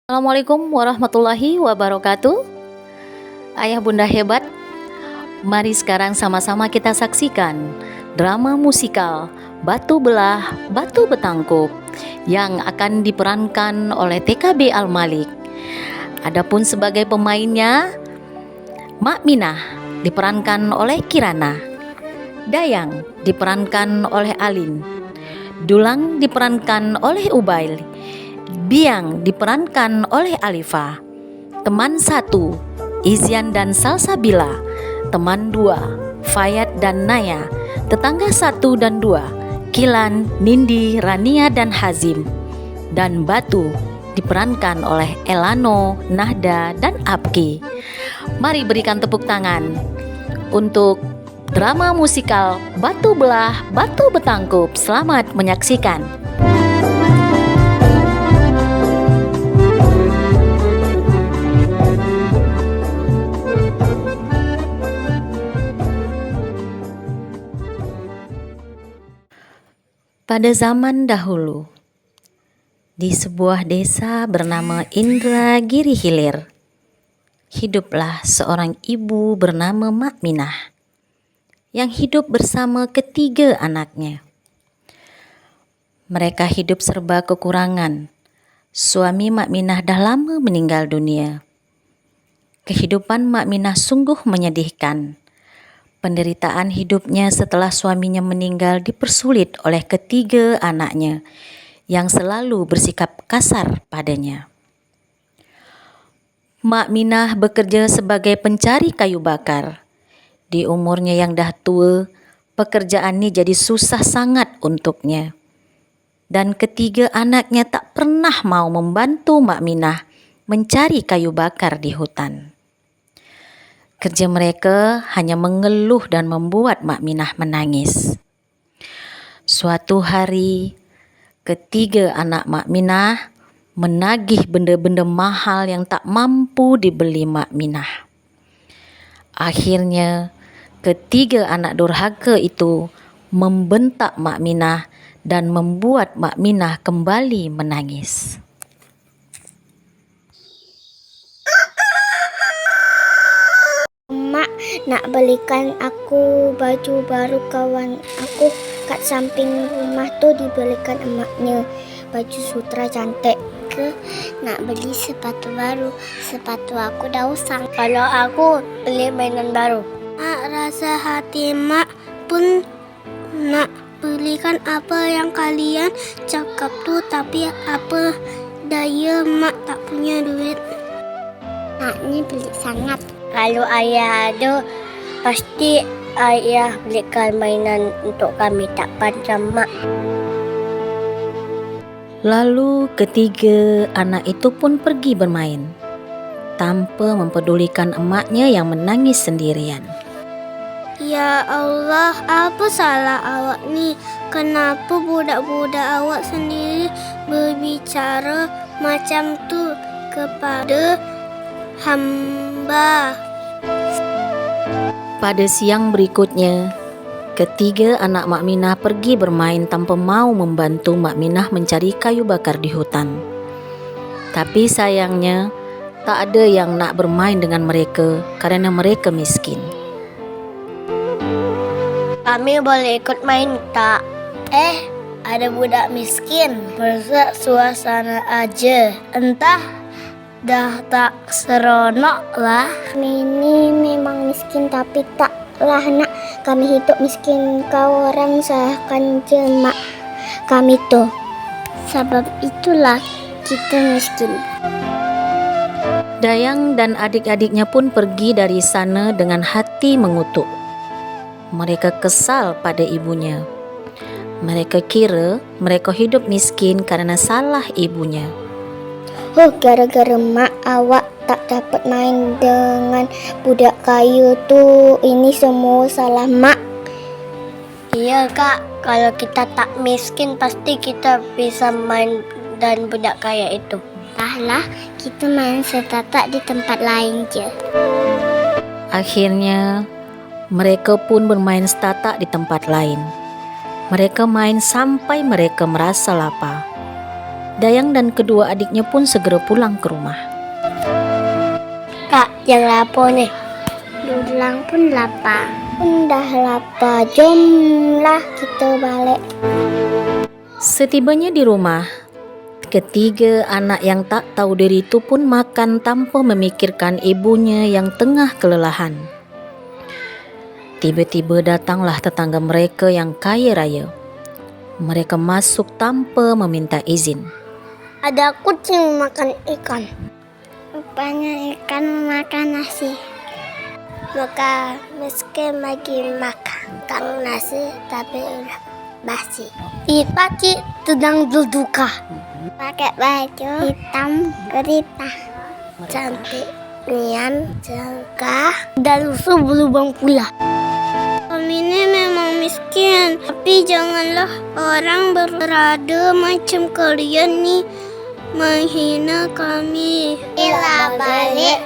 Assalamualaikum warahmatullahi wabarakatuh. Ayah bunda hebat, mari sekarang sama-sama kita saksikan drama musikal Batu Belah Batu Betangkup yang akan diperankan oleh TKB Al-Malik. Adapun sebagai pemainnya, Mak Minah diperankan oleh Kirana, Dayang diperankan oleh Alin, Dulang diperankan oleh Ubail, Biang diperankan oleh Alifa, teman satu Izyan dan Salsabila, teman dua Fayat dan Naya, tetangga satu dan dua Kilan, Nindi, Rania dan Hazim, dan Batu diperankan oleh Elano, Nahda dan Abki. Mari berikan tepuk tangan untuk drama musikal Batu Belah Batu Betangkup. Selamat menyaksikan. Pada zaman dahulu, di sebuah desa bernama Indragiri Hilir, hiduplah seorang ibu bernama Mak Minah yang hidup bersama ketiga anaknya. Mereka hidup serba kekurangan. Suami Mak Minah dah lama meninggal dunia. Kehidupan Mak Minah sungguh menyedihkan. Penderitaan hidupnya setelah suaminya meninggal dipersulit oleh ketiga anaknya yang selalu bersikap kasar padanya. Mak Minah bekerja sebagai pencari kayu bakar. Di umurnya yang dah tua, pekerjaan ini jadi susah sangat untuknya. Dan ketiga anaknya tak pernah mau membantu Mak Minah mencari kayu bakar di hutan. Kerja mereka hanya mengeluh dan membuat Mak Minah menangis. Suatu hari, ketiga anak Mak Minah menagih benda-benda mahal yang tak mampu dibeli Mak Minah. Akhirnya, ketiga anak durhaka itu membentak Mak Minah dan membuat Mak Minah kembali menangis. Mak nak belikan aku baju baru, kawan aku kat samping rumah tu dibelikan emaknya baju sutra cantik. Ke nak beli sepatu baru, sepatu aku dah usang. Kalau aku beli mainan baru. Mak rasa hati mak pun nak belikan apa yang kalian cakap tu, tapi apa daya mak tak punya duit. Naknya beli sangat. Kalau ayah ada, pasti ayah belikan mainan untuk kami, tak pandang mak. Lalu ketiga anak itu pun pergi bermain tanpa mempedulikan emaknya yang menangis sendirian. Ya Allah, apa salah awak ni? Kenapa budak-budak awak sendiri berbicara macam tu kepada hamba? Pada siang berikutnya, ketiga anak Mak Minah pergi bermain tanpa mau membantu Mak Minah mencari kayu bakar di hutan. Tapi sayangnya, tak ada yang nak bermain dengan mereka kerana mereka miskin. Kami boleh ikut main tak? Ada budak miskin. Merusak suasana aja. Entah, dah tak seronok lah. Kami ini memang miskin, tapi taklah nak kami hidup miskin. Kau orang sahkan jemak kami tu. Sebab itulah kita miskin. Dayang dan adik-adiknya pun pergi dari sana dengan hati mengutuk. Mereka kesal pada ibunya. Mereka kira mereka hidup miskin kerana salah ibunya. Gara-gara mak awak tak dapat main dengan budak kayu tu, ini semua salah mak. Iya kak, kalau kita tak miskin pasti kita bisa main dan budak kaya itu. Entahlah, kita main setatak di tempat lain je. Akhirnya, mereka pun bermain setatak di tempat lain. Mereka main sampai mereka merasa lapar. Dayang dan kedua adiknya pun segera pulang ke rumah. Kak, yang lapar nih. Dulang pun lapar. Dah lapar, jomlah kita balik. Setibanya di rumah, ketiga anak yang tak tahu diri itu pun makan tanpa memikirkan ibunya yang tengah kelelahan. Tiba-tiba datanglah tetangga mereka yang kaya raya. Mereka masuk tanpa meminta izin. Ada kucing makan ikan. Rupanya ikan makan nasi. Maka meski lagi makan nasi tapi udah basi. Pakcik sedang berduka. Pakai baju hitam kerita. Cantik nian jaga dan lusuh berlubang pula. Kami ini memang miskin, tapi janganlah orang berada macam kalian nih menghina kami. Bila balik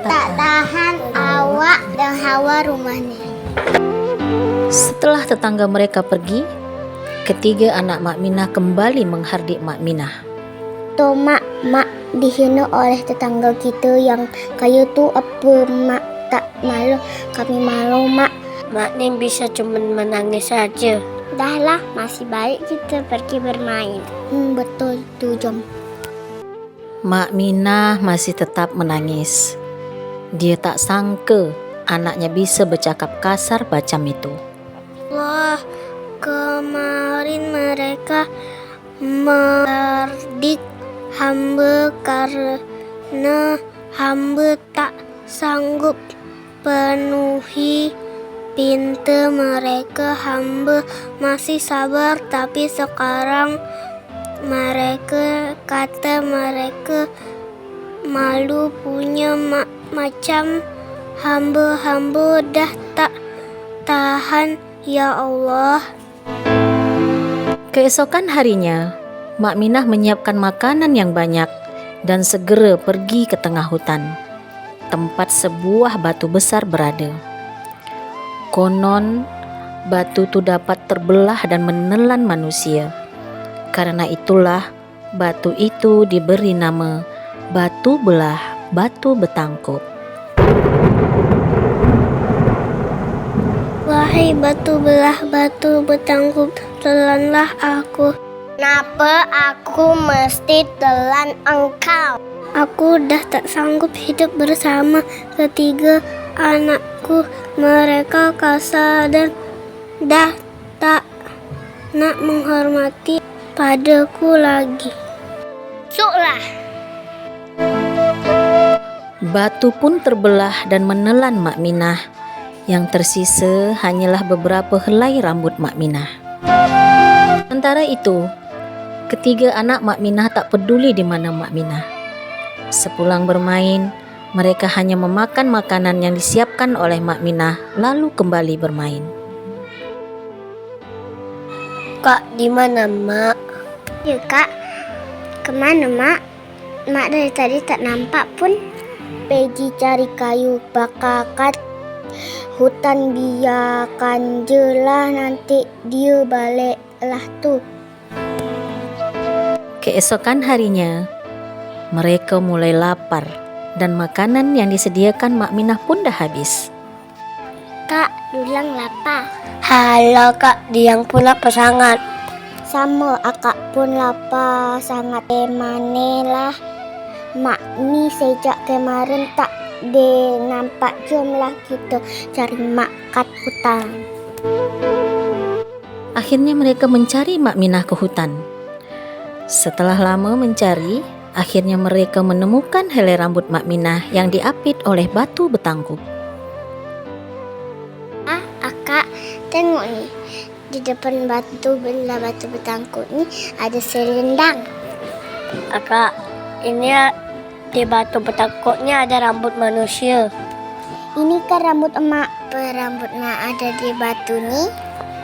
tak tahan awak dan hawa rumahnya. Setelah tetangga mereka pergi, ketiga anak Mak Minah kembali menghardik Mak Minah. Tuh mak dihina oleh tetangga kita yang kaya tu apa mak tak malu. Kami malu mak. Mak ni bisa cuma menangis saja. Dahlah, masih baik kita pergi bermain. Betul tu, jom. Mak Minah masih tetap menangis. Dia tak sangka anaknya bisa bercakap kasar macam itu. Wah, kemarin mereka menghardik hamba karena hamba tak sanggup penuhi pinta mereka. Hamba masih sabar, tapi sekarang mereka kata mereka malu punya macam hamba dah tak tahan, ya Allah. Keesokan harinya, Mak Minah menyiapkan makanan yang banyak dan segera pergi ke tengah hutan, tempat sebuah batu besar berada. Konon, batu itu dapat terbelah dan menelan manusia. Karena itulah, batu itu diberi nama Batu Belah Batu Betangkup. Wahai batu belah batu betangkup, telanlah aku. Kenapa aku mesti telan engkau? Aku dah tak sanggup hidup bersama ketiga anakku. Mereka kasar dan dah tak nak menghormati padaku lagi. Suklah. Batu pun terbelah dan menelan Mak Minah. Yang tersisa hanyalah beberapa helai rambut Mak Minah. Sementara itu, ketiga anak Mak Minah tak peduli di mana Mak Minah. Sepulang bermain, mereka hanya memakan makanan yang disiapkan oleh Mak Minah, lalu kembali bermain. Kak, di mana Mak? Ya kak, kemana mak? Mak dari tadi tak nampak pun. Pergi cari kayu bakar kat hutan, biarkan je lah, nanti dia balik lah tu. Keesokan harinya, mereka mulai lapar dan makanan yang disediakan Mak Minah pun dah habis. Kak, dulang lapar. Halo Kak, Diang pun lapar sangat. Sama akak pun lapar sangat. Lah mak ni sejak kemarin tak nampak. Jomlah kita cari mak kat hutan. Akhirnya mereka mencari Mak Minah ke hutan. Setelah lama mencari, akhirnya mereka menemukan helai rambut Mak Minah yang diapit oleh batu betangkup. Akak, tengok ni. Di depan batu betangkup ni ada selendang. Kak, ini di batu betangkupnya ada rambut manusia. Ini kan rambut emak. Rambut emak ada di batu ni.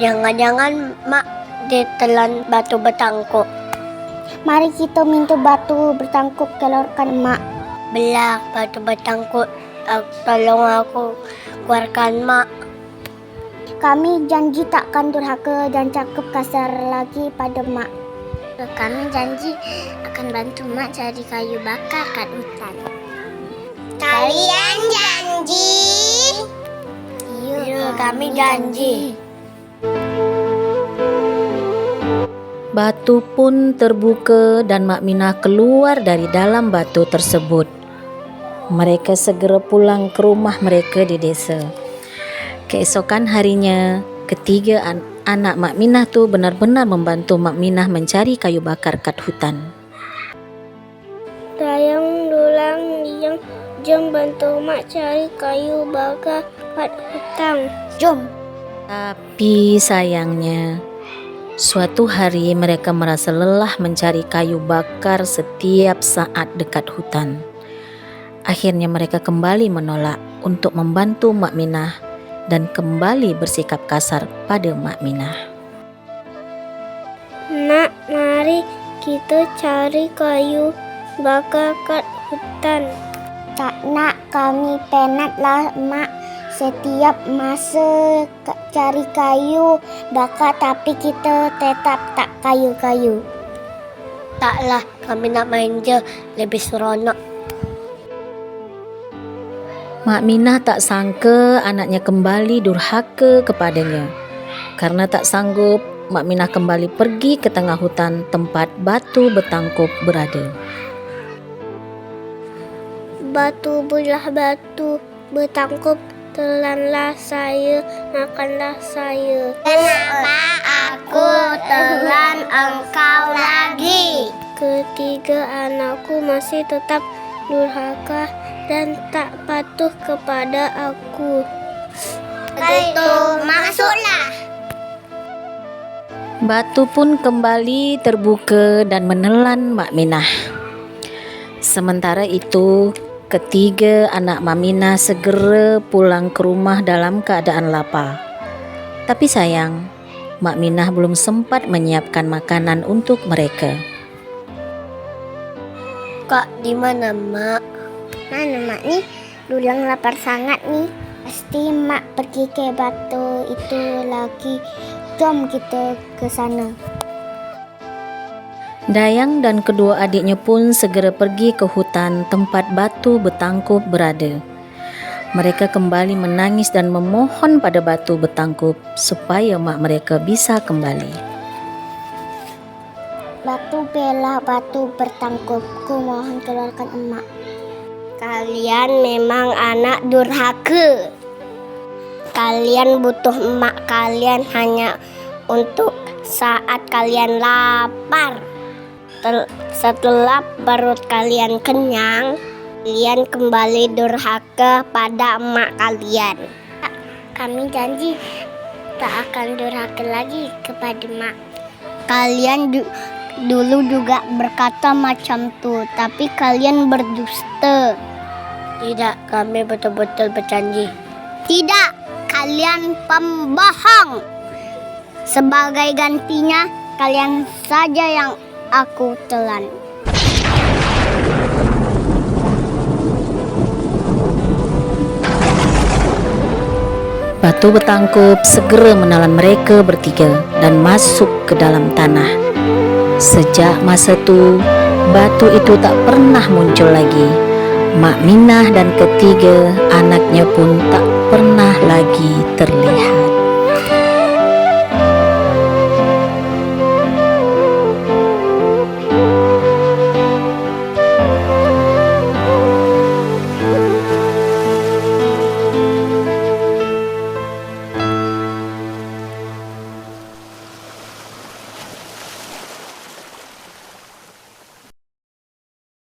Jangan-jangan Mak ditelan batu betangkup. Mari kita minta batu bertangkup keluarkan emak. Belah batu betangkup, tolong aku keluarkan Mak. Kami janji takkan durhaka dan cakap kasar lagi pada mak. Kami janji akan bantu mak cari kayu bakar kat hutan. Kalian janji? Iya, kami janji. Batu pun terbuka dan Mak Minah keluar dari dalam batu tersebut. Mereka segera pulang ke rumah mereka di desa. Keesokan harinya, ketiga anak Mak Minah tu benar-benar membantu Mak Minah mencari kayu bakar kat hutan. Dayang, Dulang, Liang, jom bantu mak cari kayu bakar kat hutan. Jom. Tapi sayangnya, suatu hari mereka merasa lelah mencari kayu bakar setiap saat dekat hutan. Akhirnya mereka kembali menolak untuk membantu Mak Minah dan kembali bersikap kasar pada Mak Minah. Nak, mari kita cari kayu bakar kat hutan. Tak nak, kami penat lah mak. Setiap masa cari kayu bakar tapi kita tetap tak kayu-kayu. Taklah, kami nak main je, lebih seronok. Mak Minah tak sangka anaknya kembali durhaka kepadanya. Karena tak sanggup, Mak Minah kembali pergi ke tengah hutan tempat batu bertangkup berada. Batu belah batu bertangkup, telanlah saya, makanlah saya. Kenapa aku telan engkau lagi? Ketiga anakku masih tetap durhaka dan tak patuh kepada aku. Itu masuklah. Batu pun kembali terbuka dan menelan Mak Minah. Sementara itu, ketiga anak Mak Minah segera pulang ke rumah dalam keadaan lapar. Tapi sayang, Mak Minah belum sempat menyiapkan makanan untuk mereka. Kak, di mana mak? Mana mak ni? Dulang lapar sangat ni. Pasti mak pergi ke batu itu lagi. Jom kita ke sana. Dayang dan kedua adiknya pun segera pergi ke hutan tempat batu bertangkup berada. Mereka kembali menangis dan memohon pada batu bertangkup supaya mak mereka bisa kembali. Batu belah batu bertangkup, ku mohon keluarkan emak. Kalian memang anak durhaka. Kalian butuh emak kalian hanya untuk saat kalian lapar. Setelah perut kalian kenyang, kalian kembali durhaka pada emak kalian. Kami janji tak akan durhaka lagi kepada mak. Kalian dulu juga berkata macam tu, tapi kalian berdusta. Tidak, kami betul-betul berjanji. Tidak, kalian pembohong. Sebagai gantinya, kalian saja yang aku telan. Batu bertangkup segera menelan mereka bertiga dan masuk ke dalam tanah. Sejak masa itu, batu itu tak pernah muncul lagi. Mak Minah dan ketiga anaknya pun tak pernah lagi terlihat.